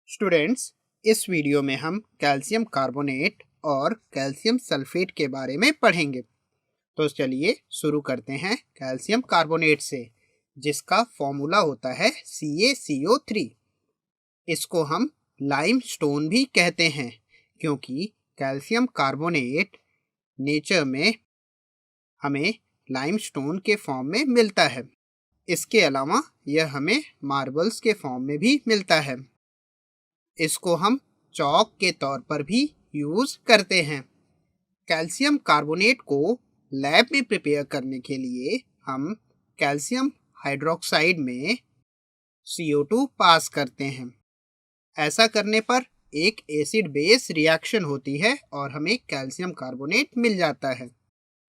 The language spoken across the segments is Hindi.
स्टूडेंट्स, इस वीडियो में हम कैल्शियम कार्बोनेट और कैल्शियम सल्फेट के बारे में पढ़ेंगे। तो चलिए शुरू करते हैं कैल्शियम कार्बोनेट से, जिसका फॉर्मूला होता है CaCO3। इसको हम लाइम स्टोन भी कहते हैं क्योंकि कैल्शियम कार्बोनेट नेचर में हमें लाइम स्टोन के फॉर्म में मिलता है। इसके अलावा यह हमें मार्बल्स के फॉर्म में भी मिलता है। इसको हम चौक के तौर पर भी यूज करते हैं। कैल्शियम कार्बोनेट को लैब में प्रिपेयर करने के लिए हम कैल्शियम हाइड्रोक्साइड में CO2 पास करते हैं। ऐसा करने पर एक एसिड बेस रिएक्शन होती है और हमें कैल्शियम कार्बोनेट मिल जाता है।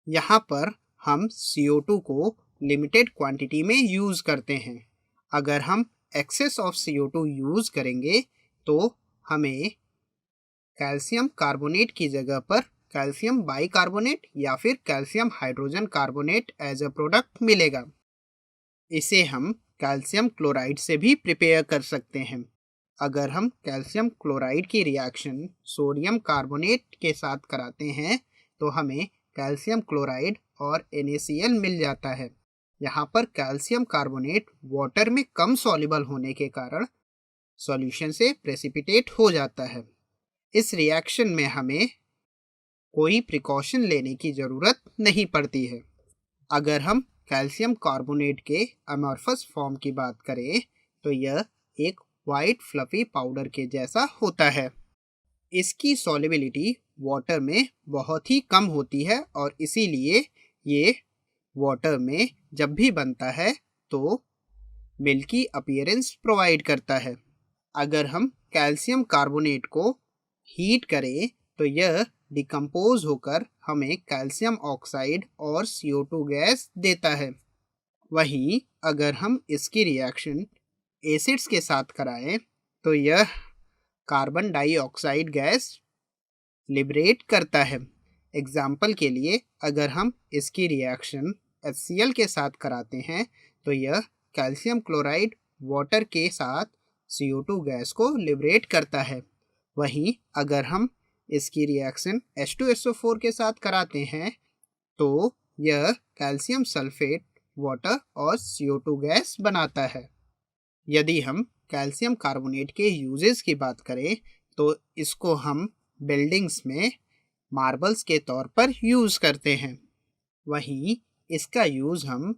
यहाँ पर हम CO2 को लिमिटेड क्वांटिटी में यूज करते हैं। अगर हम एक्सेस ऑफ CO2 यूज करेंगे तो हमें कैल्शियम कार्बोनेट की जगह पर कैल्शियम बाइकार्बोनेट या फिर calcium hydrogen carbonate as a product मिलेगा। इसे हम कैल्शियम क्लोराइड से भी प्रिपेयर कर सकते हैं। अगर हम कैल्शियम क्लोराइड की रिएक्शन सोडियम कार्बोनेट के साथ कराते हैं तो हमें कैल्शियम क्लोराइड और NaCl मिल जाता है। यहाँ पर कैल्शियम कार्बोनेट वाटर में कम सॉल्युबल होने के कारण सॉल्यूशन से प्रेसिपिटेट हो जाता है। इस रिएक्शन में हमें कोई प्रिकॉशन लेने की ज़रूरत नहीं पड़ती है। अगर हम कैल्शियम कार्बोनेट के अमॉर्फस फॉर्म की बात करें तो यह एक वाइट फ्लफी पाउडर के जैसा होता है। इसकी सॉल्युबिलिटी वाटर में बहुत ही कम होती है और इसीलिए ये वाटर में जब भी बनता है तो मिल्की अपीयरेंस प्रोवाइड करता है। अगर हम कैल्शियम कार्बोनेट को हीट करें तो यह डिकम्पोज होकर हमें कैल्शियम ऑक्साइड और CO2 गैस देता है। वहीं अगर हम इसकी रिएक्शन एसिड्स के साथ कराएं तो यह कार्बन डाइऑक्साइड गैस लिबरेट करता है। एग्जाम्पल के लिए अगर हम इसकी रिएक्शन HCl के साथ कराते हैं तो यह कैल्शियम क्लोराइड वाटर के साथ CO2 गैस को लिबरेट करता है। वहीं अगर हम इसकी रिएक्शन H2SO4 के साथ कराते हैं तो यह कैल्शियम सल्फेट वाटर और CO2 गैस बनाता है। यदि हम कैल्शियम कार्बोनेट के यूजेस की बात करें तो इसको हम बिल्डिंग्स में मार्बल्स के तौर पर यूज़ करते हैं। वहीं इसका यूज़ हम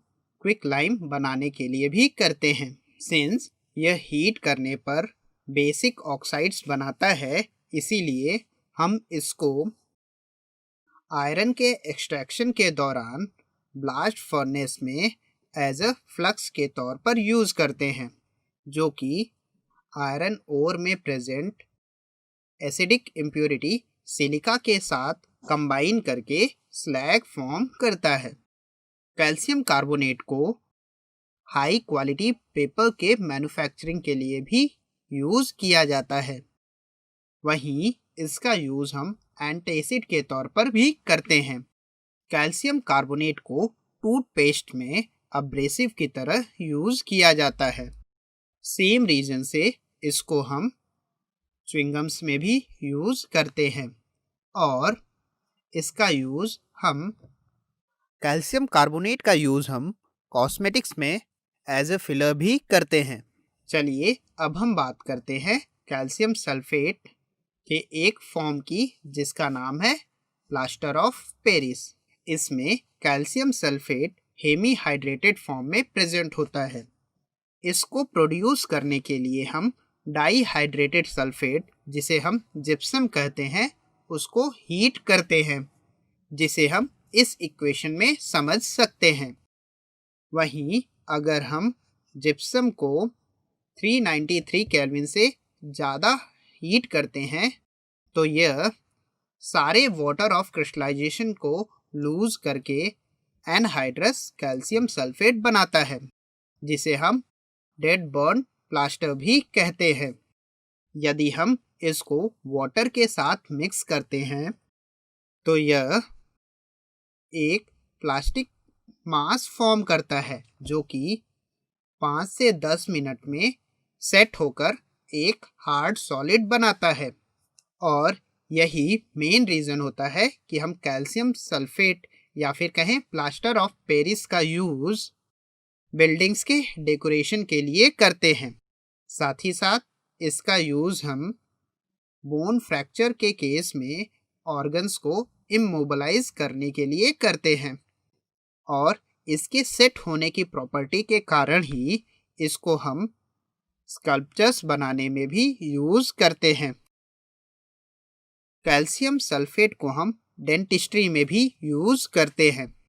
क्विक लाइम बनाने के लिए भी करते हैं। सिंस यह हीट करने पर बेसिक ऑक्साइड्स बनाता है, इसीलिए हम इसको आयरन के एक्सट्रैक्शन के दौरान ब्लास्ट फर्नेस में एज अ फ्लक्स के तौर पर यूज़ करते हैं, जो कि आयरन ओर में प्रेजेंट एसिडिक इम्प्योरिटी सिलिका के साथ कंबाइन करके स्लैग फॉर्म करता है। कैल्शियम कार्बोनेट को हाई क्वालिटी पेपर के मैन्युफैक्चरिंग के लिए भी यूज़ किया जाता है। वहीं इसका यूज़ हम एंटासिड के तौर पर भी करते हैं। कैल्शियम कार्बोनेट को टूथपेस्ट में अब्रेसिव की तरह यूज़ किया जाता है। सेम रीज़न से इसको हम च्युइंगम्स में भी यूज़ करते हैं और इसका यूज़ हम कैल्शियम कार्बोनेट का यूज़ हम कॉस्मेटिक्स में एज ए फिलर भी करते हैं। चलिए अब हम बात करते हैं कैल्शियम सल्फेट के एक फॉर्म की, जिसका नाम है प्लास्टर ऑफ पेरिस। इसमें calcium sulphate hemi hydrated form में प्रेजेंट होता है। इसको प्रोड्यूस करने के लिए हम डाईहाइड्रेटेड सल्फेट, जिसे हम जिप्सम कहते हैं, उसको हीट करते हैं, जिसे हम इस इक्वेशन में समझ सकते हैं। वहीं अगर हम जिप्सम को 393 केल्विन से ज़्यादा हीट करते हैं तो यह सारे वाटर ऑफ क्रिस्टलाइजेशन को लूज करके एनहाइड्रस कैल्शियम सल्फेट बनाता है, जिसे हम डेड बर्न प्लास्टर भी कहते हैं। यदि हम इसको वाटर के साथ मिक्स करते हैं तो यह एक प्लास्टिक मास फॉर्म करता है, जो कि 5 से 10 मिनट में सेट होकर एक हार्ड सॉलिड बनाता है। और यही मेन रीज़न होता है कि हम कैल्शियम सल्फेट या फिर कहें प्लास्टर ऑफ पेरिस का यूज़ बिल्डिंग्स के डेकोरेशन के लिए करते हैं। साथ ही साथ इसका यूज़ हम बोन फ्रैक्चर के केस में ऑर्गन्स को इमोबलाइज करने के लिए करते हैं। और इसके सेट होने की प्रॉपर्टी के कारण ही इसको हम स्कल्पचर्स बनाने में भी यूज़ करते हैं। कैल्शियम सल्फेट को हम डेंटिस्ट्री में भी यूज़ करते हैं।